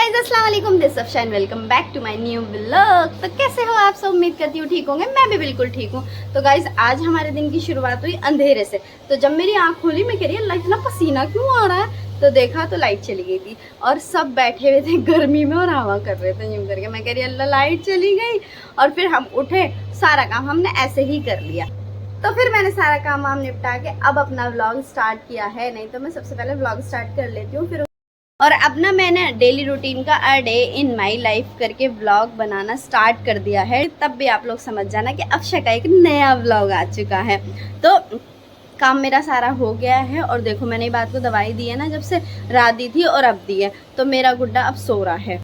Guys अस्सलाम वालेकुम, this Safshine, welcome back to my new vlog. तो कैसे हो आप सब? उम्मीद करती हूँ ठीक होंगे। मैं भी बिल्कुल ठीक हूँ। तो गाइस आज हमारे दिन की शुरुआत हुई अंधेरे से। तो जब मेरी आंख खुली मैं कह रही अल्लाह इतना पसीना क्यों आ रहा है, तो देखा तो लाइट चली गई थी और सब बैठे हुए थे गर्मी में और हवा कर रहे थे यूं करके। मैं कह रही अल्लाह लाइट चली गई। और फिर हम उठे, सारा काम हमने ऐसे ही कर लिया। तो फिर मैंने सारा काम वाम निपटा के अब अपना व्लॉग स्टार्ट किया है। नहीं तो मैं सबसे पहले व्लॉग स्टार्ट कर लेती हूँ फिर। और अब ना मैंने डेली रूटीन का a day in my life करके व्लॉग बनाना स्टार्ट कर दिया है। तब भी आप लोग समझ जाना कि अफशा का एक नया व्लॉग आ चुका है। तो काम मेरा सारा हो गया है और देखो मैंने ये बात को दवाई दी है ना, जब से रात दी थी और अब दी है। तो मेरा गुड्डा अब सो रहा है।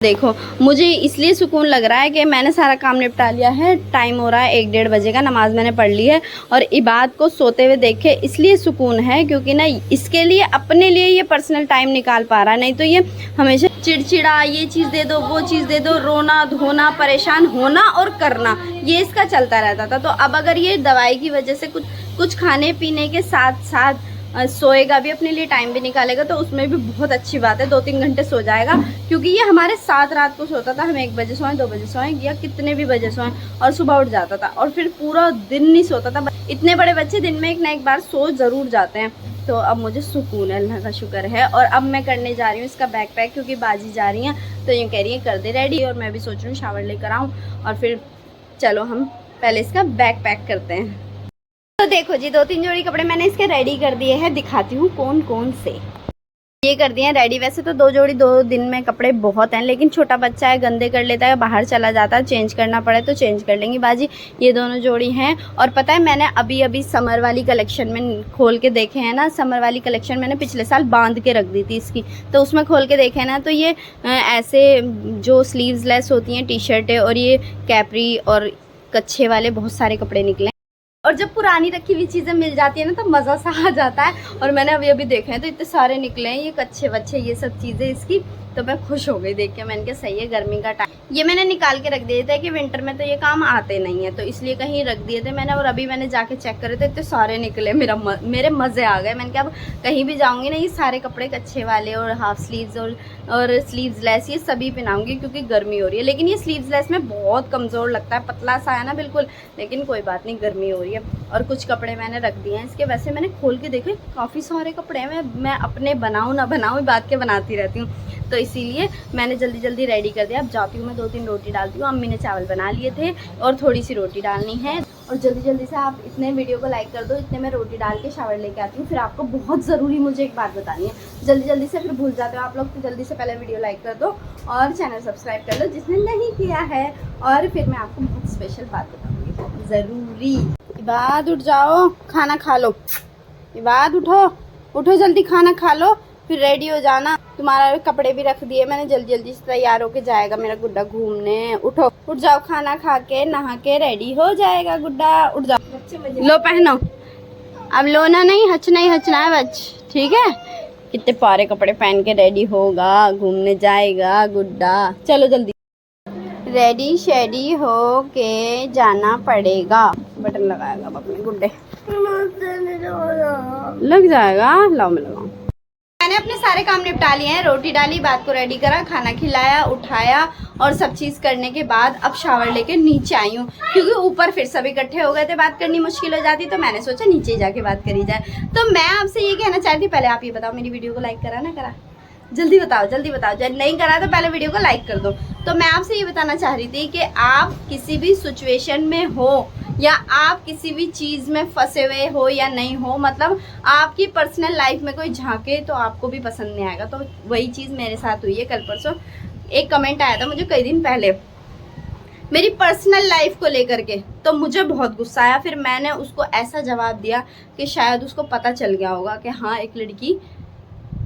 देखो मुझे इसलिए सुकून लग रहा है कि मैंने सारा काम निपटा लिया है। टाइम हो रहा है 1-1:30 बजे का, नमाज मैंने पढ़ ली है और इबाद को सोते हुए देखे इसलिए सुकून है क्योंकि ना इसके लिए अपने लिए ये पर्सनल टाइम निकाल पा रहा है। नहीं तो ये हमेशा चिड़चिड़ा, ये चीज़ दे दो, वो चीज़ दे दो, रोना धोना, परेशान होना और करना, ये इसका चलता रहता था। तो अब अगर ये दवाई की वजह से कुछ खाने पीने के साथ साथ सोएगा भी, अपने लिए टाइम भी निकालेगा, तो उसमें भी बहुत अच्छी बात है। 2-3 घंटे सो जाएगा क्योंकि ये हमारे साथ रात को सोता था। हम 1 बजे सोएं, 2 बजे सोएं या कितने भी बजे सोएं और सुबह उठ जाता था और फिर पूरा दिन नहीं सोता था। इतने बड़े बच्चे दिन में एक ना एक बार सो ज़रूर जाते हैं। तो अब मुझे सुकून है, अल्लाह का शुक्र है। और अब मैं करने जा रही हूँ इसका बैग पैक क्योंकि बाजी जा रही हैं तो यूँ कह रही है कर दे रेडी। और मैं भी सोच रही हूँ शावर लेकर आऊँ और फिर चलो हम पहले इसका बैग पैक करते हैं। तो देखो जी 2-3 जोड़ी कपड़े मैंने इसके रेडी कर दिए हैं, दिखाती हूँ कौन कौन से। ये कर दिए हैं रेडी। वैसे तो 2 जोड़ी 2 दिन में कपड़े बहुत हैं, लेकिन छोटा बच्चा है, गंदे कर लेता है, बाहर चला जाता है, चेंज करना पड़े तो चेंज कर लेंगी बाजी। ये दोनों जोड़ी हैं। और पता है मैंने अभी समर वाली कलेक्शन में खोल के देखे हैं ना, समर वाली कलेक्शन मैंने पिछले साल बांध के रख दी थी इसकी, तो उसमें खोल के देखे हैं ना, तो ये ऐसे जो स्लीव्स लेस होती हैं टी शर्टें और ये कैपरी और कच्छे वाले बहुत सारे कपड़े निकले। और जब पुरानी रखी हुई चीज़ें मिल जाती है ना तो मज़ा सा आ जाता है। और मैंने अभी देखे हैं तो इतने सारे निकले हैं ये कच्चे वच्चे ये सब चीज़ें इसकी, तो मैं खुश हो गई देख के। मैंने कहा सही है, गर्मी का टाइम। ये मैंने निकाल के रख दिए थे कि विंटर में तो ये काम आते नहीं है, तो इसलिए कहीं रख दिए थे मैंने। और अभी मैंने जाके चेक करे तो इतने सारे निकले, मेरे मज़े आ गए। मैंने कहा अब कहीं भी जाऊँगी ना ये सारे कपड़े कच्छे वाले और हाफ स्लीव्स और स्लीव्स लेस ये सभी पहनाऊँगी क्योंकि गर्मी हो रही है। लेकिन ये स्लीव्स लेस में बहुत कमज़ोर लगता है, पतला सा है ना बिल्कुल, लेकिन कोई बात नहीं, गर्मी हो रही है। और कुछ कपड़े मैंने रख दिए हैं इसके। वैसे मैंने खोल के देखे काफ़ी सारे कपड़े हैं। मैं अपने बनाऊँ ना बनाऊँ बात के बनाती रहती हूँ, तो इसीलिए मैंने जल्दी रेडी कर दिया। अब जाती हूँ मैं 2-3 रोटी डालती हूँ। अम्मी ने चावल बना लिए थे और थोड़ी सी रोटी डालनी है। और जल्दी से आप इतने वीडियो को लाइक कर दो, इतने मैं रोटी डाल के शावर लेके आती हूँ। फिर आपको बहुत ज़रूरी मुझे एक बात बतानी है, जल्दी से फिर भूल जाते हो आप लोग, तो जल्दी से पहले वीडियो लाइक कर दो और चैनल सब्सक्राइब कर लो जिसने नहीं किया है। और फिर मैं आपको बहुत स्पेशल बात बताऊँगी ज़रूरी। इबाद उठ जाओ, खाना खा लो। इबाद उठो जल्दी, खाना खा लो फिर रेडी हो जाना। तुम्हारा कपड़े भी रख दिए मैंने, जल्दी से तैयार होके जाएगा मेरा गुड्डा घूमने। उठ जाओ, खाना खा के नहा के रेडी हो जाएगा गुड्डा। उठ जाओ, लो पहनो। अब लोना नहीं, हचना है बच, ठीक है। कितने प्यारे कपड़े पहन के रेडी होगा, घूमने जाएगा गुड्डा। चलो जल्दी रेडी शेडी हो के जाना पड़ेगा। बटन लगाएगा अब अपने गुड्डे, लग जाएगा। लाओ मैं लगाऊं। मैंने अपने सारे काम निपटा लिए हैं, रोटी डाली, बात को रेडी करा, खाना खिलाया, उठाया और सब चीज़ करने के बाद अब शावर लेके नीचे आई हूँ क्योंकि ऊपर फिर सब इकट्ठे हो गए थे, बात करनी मुश्किल हो जाती, तो मैंने सोचा नीचे ही जाके बात करी जाए। तो मैं आपसे ये कहना चाहती थी, पहले आप ये बताओ मेरी वीडियो को लाइक करा ना करा? जल्दी बताओ जब नहीं करा तो पहले वीडियो को लाइक कर दो। तो मैं आपसे ये बताना चाह रही थी कि आप किसी भी सिचुएशन में हो या आप किसी भी चीज़ में फंसे हुए हो या नहीं हो, मतलब आपकी पर्सनल लाइफ में कोई झांके तो आपको भी पसंद नहीं आएगा। तो वही चीज़ मेरे साथ हुई है। कल परसों एक कमेंट आया था मुझे कई दिन पहले मेरी पर्सनल लाइफ को लेकर के, तो मुझे बहुत गुस्सा आया। फिर मैंने उसको ऐसा जवाब दिया कि शायद उसको पता चल गया होगा कि हाँ एक लड़की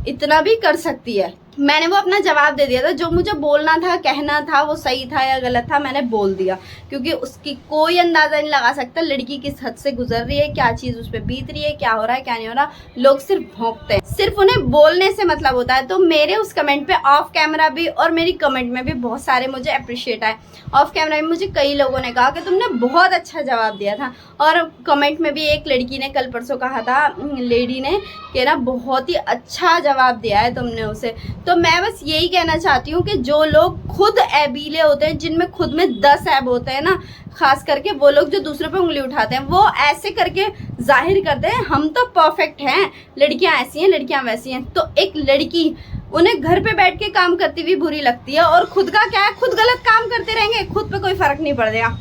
इतना भी कर सकती है। मैंने वो अपना जवाब दे दिया था, जो मुझे बोलना था, कहना था, वो सही था या गलत था मैंने बोल दिया, क्योंकि उसकी कोई अंदाजा नहीं लगा सकता लड़की किस हद से गुजर रही है, क्या चीज़ उस पर बीत रही है, क्या हो रहा है क्या नहीं हो रहा। लोग सिर्फ भौंकते हैं, सिर्फ उन्हें बोलने से मतलब होता है। तो मेरे उस कमेंट पे ऑफ कैमरा भी और मेरी कमेंट में भी बहुत सारे मुझे अप्रिशिएट आए। ऑफ कैमरा में मुझे कई लोगों ने कहा कि तुमने बहुत अच्छा जवाब दिया था, और कमेंट में भी एक लड़की ने कल परसों कहा था, लेडी ने, कि ना बहुत ही अच्छा जवाब दिया है तुमने उसे। तो मैं बस यही कहना चाहती हूँ कि जो लोग खुद ऐबीले होते हैं, जिनमें खुद में 10 ऐब होते हैं ना, खास करके वो लोग जो दूसरों पे उंगली उठाते हैं, वो ऐसे करके जाहिर करते हैं हम तो परफेक्ट हैं, लड़कियां ऐसी हैं, लड़कियां वैसी हैं। तो एक लड़की, उन्हें घर पे बैठ के काम करती हुई बुरी लगती है, और खुद का क्या है, खुद गलत काम करते रहेंगे, खुद पे कोई फर्क नहीं पड़ेगा।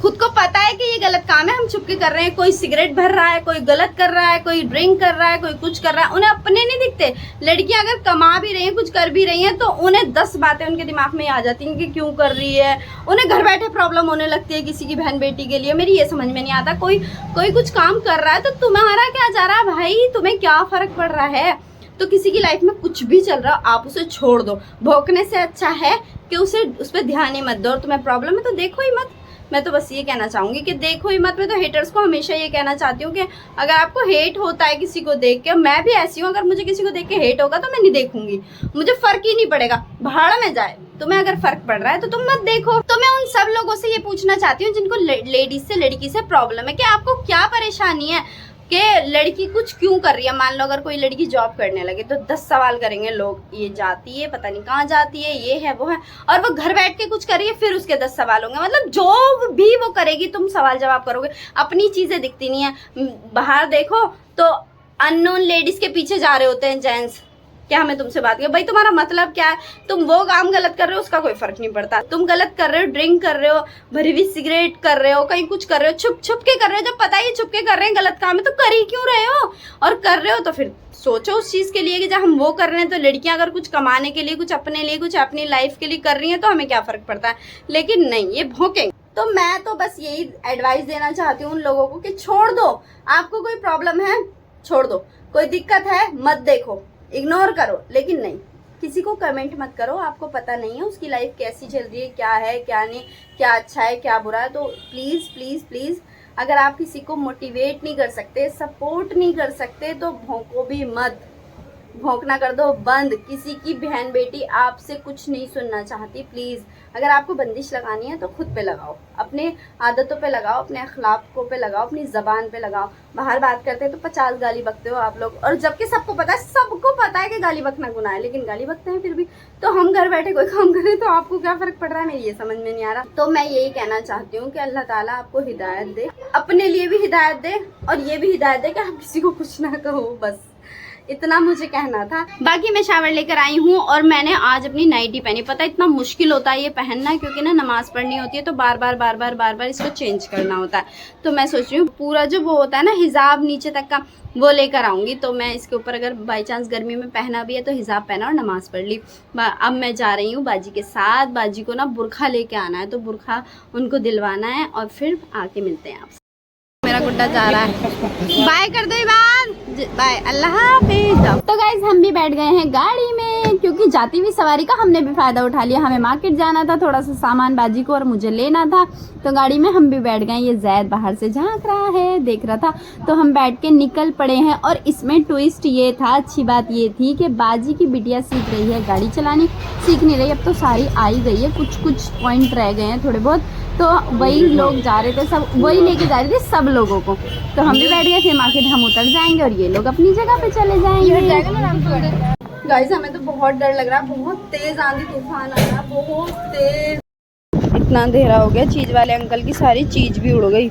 खुद को पता है कि ये गलत काम है, हम छुपके कर रहे हैं, कोई सिगरेट भर रहा है, कोई गलत कर रहा है, कोई ड्रिंक कर रहा है, कोई कुछ कर रहा है, उन्हें अपने नहीं दिखते। लड़कियां अगर कमा भी रही हैं, कुछ कर भी रही हैं, तो उन्हें 10 बातें उनके दिमाग में आ जाती हैं कि क्यों कर रही है। उन्हें घर बैठे प्रॉब्लम होने लगती है किसी की बहन बेटी के लिए। मेरी ये समझ में नहीं आता, कोई कुछ काम कर रहा है तो तुम्हारा क्या जा रहा है भाई, तुम्हें क्या फर्क पड़ रहा है। तो किसी की लाइफ में कुछ भी चल रहा, आप उसे छोड़ दो। भौंकने से अच्छा है कि उस पर ध्यान ही मत दो। और तुम्हें प्रॉब्लम है तो देखो ही मत। मैं तो बस ये कहना चाहूंगी कि देखो ही मत। मैं तो हेटर्स को हमेशा ये कहना चाहती हूँ कि अगर आपको हेट होता है किसी को देख के, मैं भी ऐसी हूँ, अगर मुझे किसी को देख के हेट होगा तो मैं नहीं देखूंगी, मुझे फर्क ही नहीं पड़ेगा, भाड़ में जाए। तुम्हें अगर फर्क पड़ रहा है तो तुम मत देखो। तो मैं उन सब लोगों से ये पूछना चाहती हूँ जिनको लेडीज से, लड़की से प्रॉब्लम है, कि आपको क्या परेशानी है कि लड़की कुछ क्यों कर रही है। मान लो अगर कोई लड़की जॉब करने लगे तो 10 सवाल करेंगे लोग, ये जाती है, पता नहीं कहाँ जाती है, ये है वो है। और वो घर बैठ के कुछ कर रही है, फिर उसके 10 सवाल होंगे। मतलब जो भी वो करेगी तुम सवाल जवाब करोगे। अपनी चीजें दिखती नहीं है। बाहर देखो तो अननोन लेडीज के पीछे जा रहे होते हैं जेंट्स, क्या हमें तुमसे बात कर, भाई तुम्हारा मतलब क्या है। तुम वो काम गलत कर रहे हो, उसका कोई फर्क नहीं पड़ता। तुम गलत कर रहे हो, ड्रिंक कर रहे हो, भरी हुई सिगरेट कर रहे हो, कहीं कुछ कर रहे हो, छुप छुप के कर रहे हो, जब पता ही छुप के कर रहे हैं गलत काम है, तो कर ही क्यों रहे हो। और कर रहे हो तो फिर सोचो उस चीज के लिए कि जब हम वो कर रहे हैं, तो लड़कियां अगर कुछ कमाने के लिए, कुछ अपने लिए, कुछ अपनी लाइफ के लिए कर रही हैं, तो हमें क्या फर्क पड़ता है। लेकिन नहीं, ये भौंकेंगे। तो मैं तो बस यही एडवाइस देना चाहती हूँ उन लोगों को कि छोड़ दो। आपको कोई प्रॉब्लम है, छोड़ दो। कोई दिक्कत है, मत देखो, इग्नोर करो। लेकिन नहीं, किसी को कमेंट मत करो, आपको पता नहीं है उसकी लाइफ कैसी चल रही है, क्या है क्या नहीं, क्या अच्छा है क्या बुरा है। तो प्लीज़ प्लीज़ प्लीज़, अगर आप किसी को मोटिवेट नहीं कर सकते, सपोर्ट नहीं कर सकते, तो भौंको भी मत। भौंकना कर दो बंद। किसी की बहन बेटी आपसे कुछ नहीं सुनना चाहती। प्लीज़, अगर आपको बंदिश लगानी है तो खुद पे लगाओ, अपने आदतों पे लगाओ, अपने अखलाकों पे लगाओ, अपनी ज़बान पे लगाओ। बाहर बात करते हैं तो 50 गाली बकते हो आप लोग, और जबकि सबको पता है कि गाली बकना गुनाह है, लेकिन गाली बकते हैं फिर भी। तो हम घर बैठे कोई काम करें तो आपको क्या फ़र्क पड़ रहा है, मेरी ये समझ में नहीं आ रहा। तो मैं यही कहना चाहती हूँ कि अल्लाह ताला आपको हिदायत दे, अपने लिए भी हिदायत दे, और ये भी हिदायत दे कि आप किसी को कुछ ना कहो। बस इतना मुझे कहना था। बाकी मैं शावर लेकर आई हूँ, और मैंने आज अपनी नाइटी पहनी। पता है इतना मुश्किल होता है ये पहनना, क्योंकि ना नमाज पढ़नी होती है तो बार बार इसको चेंज करना होता है। तो मैं सोच रही हूँ पूरा जो वो होता है ना हिजाब नीचे तक का, वो लेकर आऊँगी। तो मैं इसके ऊपर अगर बाई चांस गर्मी में पहना भी है तो हिजाब पहना और नमाज पढ़ ली। अब मैं जा रही हूँ बाजी के साथ। बाजी को ना बुरखा लेके आना है, तो बुरखा उनको दिलवाना है, और फिर आके मिलते हैं आपसे। मेरा गुड्डा जा रहा है, बाय कर दो इबान, बाय, अल्लाह हाफिज। तो गाइज हम भी बैठ गए हैं गाड़ी में, क्योंकि जाती हुई सवारी का हमने भी फायदा उठा लिया। हमें मार्केट जाना था, थोड़ा सा सामान बाजी को और मुझे लेना था, तो गाड़ी में हम भी बैठ गए। ये जैद बाहर से झांक रहा है, देख रहा था, तो हम बैठ के निकल पड़े हैं। और इसमें ट्विस्ट ये था, अच्छी बात ये थी कि बाजी की बिटिया सीख रही है गाड़ी चलानी, सीख नहीं रही, अब तो सारी आ ही गई है, कुछ पॉइंट रह गए हैं थोड़े बहुत, तो वही लोग जा रहे थे, सब वही लेके जा रहे थे सब लोगों को। तो हम भी बैठ गए, फिर मार्केट हम उतर जाएंगे और ये लोग अपनी जगह पे चले जाएंगे। गाइस हमें तो बहुत डर लग रहा है, बहुत तेज आंधी तूफान आ रहा है, बहुत तेज। इतना अंधेरा हो गया, चीज वाले अंकल की सारी चीज भी उड़ गई।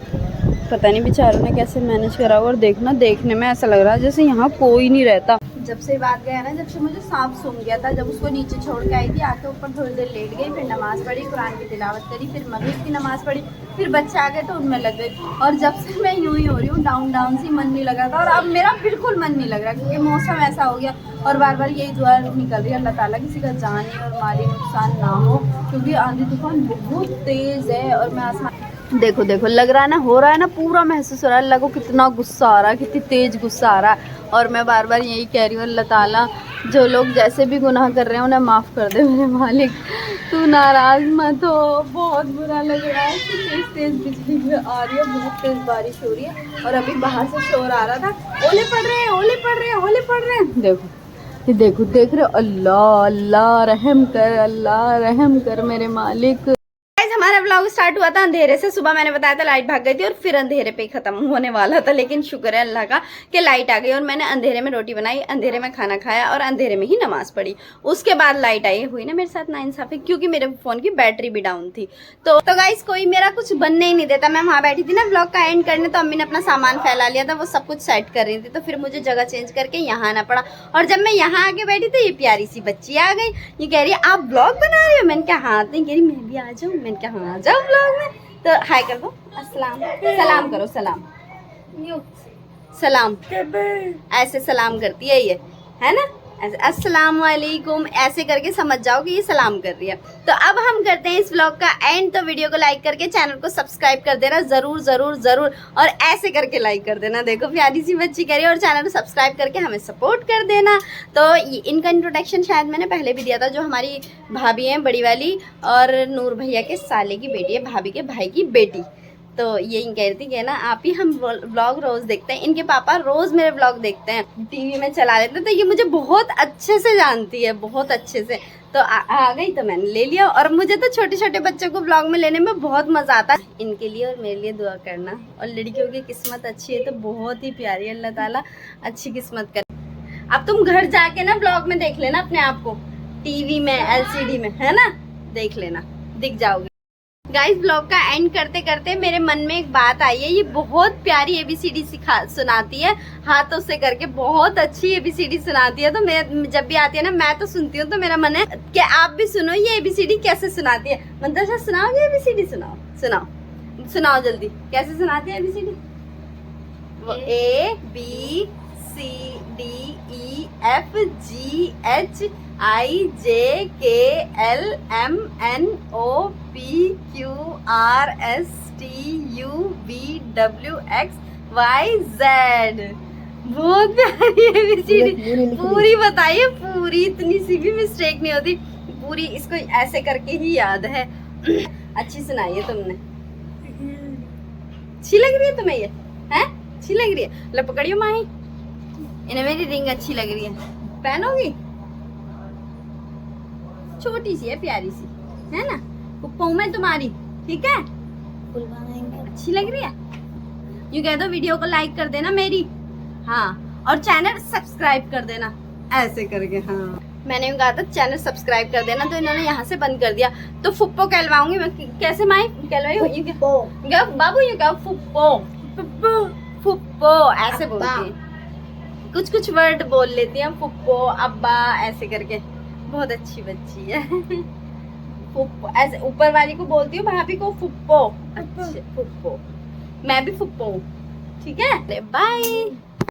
पता नहीं बेचारों ने कैसे मैनेज करा। और देखना, देखने में ऐसा लग रहा है जैसे यहाँ कोई नहीं रहता। जब से बात गया ना, जब से मुझे सांप सूंघ गया था, जब उसको नीचे छोड़ के आई थी, आके ऊपर थोड़ी देर लेट गई, फिर नमाज पढ़ी, कुरान की तिलावत करी, फिर मगरिब की नमाज पढ़ी, फिर बच्चे आ गए तो उनमें लग गई। और जब से मैं यूं ही हो रही हूँ, डाउन सी, मन नहीं लग रहा था, और अब मेरा बिल्कुल मन नहीं लग रहा, क्योंकि मौसम ऐसा हो गया। और बार बार यही दुआ निकल रही है, अल्लाह ताला किसी का जानी और माली नुकसान ना हो, क्योंकि आंधी तूफान बहुत तेज है। और मैं आसमान देखो लग रहा है ना, हो रहा है ना, पूरा महसूस हो रहा है। अल्लाह को कितना गुस्सा आ रहा है, कितनी तेज गुस्सा आ रहा है। और मैं बार बार यही कह रही हूँ, अल्लाह ताला जो लोग जैसे भी गुनाह कर रहे हैं उन्हें माफ़ कर दे मेरे मालिक, तू नाराज़ मत हो। बहुत बुरा लग रहा है कि तेज बिजली आ रही है, बहुत तेज बारिश हो रही है, और अभी बाहर से शोर आ रहा था, ओले पड़ रहे हैं, ओले पड़ रहे हैं, ओले पड़ रहे हैं। देखो देख रहे हो, अल्लाह अल्लाह रहम कर, अल्लाह रहम कर मेरे मालिक। हमारा ब्लॉग स्टार्ट हुआ था अंधेरे से, सुबह मैंने बताया था लाइट भाग गई थी और फिर अंधेरे पे खत्म होने वाला था, लेकिन शुक्र है अल्लाह का कि लाइट आ गई और मैंने अंधेरे में रोटी बनाई, अंधेरे में खाना खाया और अंधेरे में ही नमाज पढ़ी। उसके बाद लाइट आई। हुई ना मेरे साथ नाइंसाफी, क्योंकि मेरे फोन की बैटरी भी डाउन थी। तो गाइस कोई मेरा कुछ बनने ही नहीं देता। मैं वहाँ बैठी थी ना ब्लॉग का एंड करने, तो अम्मी ने अपना सामान फैला लिया था, वो सब कुछ सेट कर रही थी, तो फिर मुझे जगह चेंज करके यहाँ आना पड़ा। और जब मैं यहाँ आके बैठी तो ये प्यारी सी बच्ची आ गई, ये कह रही है आप ब्लॉग बना रही हो? मैंने कहा हाँ। तो कह रही मैं भी आ जाऊँ। मैंने कहा हाँ आ जाओ ब्लॉग में। तो हाय कर दो, अस्सलाम, सलाम करो, सलाम सलाम, ऐसे सलाम करती है ये, है ना, ऐसे अस्सलाम वालेकुम ऐसे करके समझ जाओ कि ये सलाम कर रही है। तो अब हम करते हैं इस व्लॉग का एंड। तो वीडियो को लाइक करके चैनल को सब्सक्राइब कर देना जरूर जरूर जरूर, और ऐसे करके लाइक कर देना। देखो प्यारी सी बच्ची कह रही है, और चैनल को सब्सक्राइब करके हमें सपोर्ट कर देना। तो इनका इंट्रोडक्शन शायद मैंने पहले भी दिया था, जो हमारी भाभी हैं बड़ी वाली, और नूर भैया के साले की बेटी है, भाभी के भाई की बेटी। तो यही कह रही थी कि ना आप ही हम व्लॉग रोज देखते हैं, इनके पापा रोज मेरे व्लॉग देखते हैं, टीवी में चला लेते हैं। तो ये मुझे बहुत अच्छे से जानती है, बहुत अच्छे से। तो आ गई तो मैंने ले लिया। और मुझे तो छोटे छोटे बच्चों को व्लॉग में लेने में बहुत मजा आता है। इनके लिए और मेरे लिए दुआ करना। और लड़कियों की किस्मत अच्छी है तो बहुत ही प्यारी, अल्लाह ताला अच्छी किस्मत करे। अब तुम घर जाके ना व्लॉग में देख लेना अपने आप को, टीवी में LCD में, है ना, देख लेना, दिख जाओगे। गाइस ब्लॉग का एंड करते करते मेरे मन में एक बात आई है। ये बहुत प्यारी ABCD सुनाती है, हाथों से करके बहुत अच्छी ABCD सुनाती है। तो मैं जब भी आती है ना, मैं तो सुनती हूँ, तो मेरा मन है कि आप भी सुनो ये ABCD कैसे सुनाती है। मंतशा सुनाओगे ABCD? सुनाओ सुनाओ सुनाओ जल्दी, कैसे सुनाती है ABCD? ABCDEFGHIJKLMNOPQRSTUVWXYZ। बहुत प्यारी ABCD, पूरी बताइए, पूरी, इतनी सी भी मिस्टेक नहीं होती, पूरी इसको ऐसे करके ही याद है। अच्छी सुनाई है तुमने, अच्छी लग रही है तुम्हें ये, है अच्छी लग रही है। लो पकड़ियो माही, इन्हें मेरी रिंग अच्छी लग रही है, पहनोगी? छोटी सी है, प्यारी सी है ना, पुप्पो में तुम्हारी, ठीक है, अच्छी लग रही है। यूँ कह दो वीडियो को लाइक कर देना मेरी, हाँ, और चैनल सब्सक्राइब कर देना, ऐसे करके। हाँ मैंने कहा था चैनल सब्सक्राइब कर देना, तो इन्होंने यहाँ से बंद कर दिया। तो फुप्पो कहलवाऊंगी मैं, कैसे माई कहलवाई? बाबू ये कहो फुप्पो, फुप्पो ऐसे बोलती है, कुछ कुछ वर्ड बोल लेती है, फुप्पो, अब्बा, ऐसे करके। बहुत अच्छी बच्ची है। फुप्पो ऐसे ऊपर वाली को बोलती हूँ, भाभी को फुप्पो। अच्छा फुप्पो, मैं भी फुप्पो हूँ, ठीक है। बाय।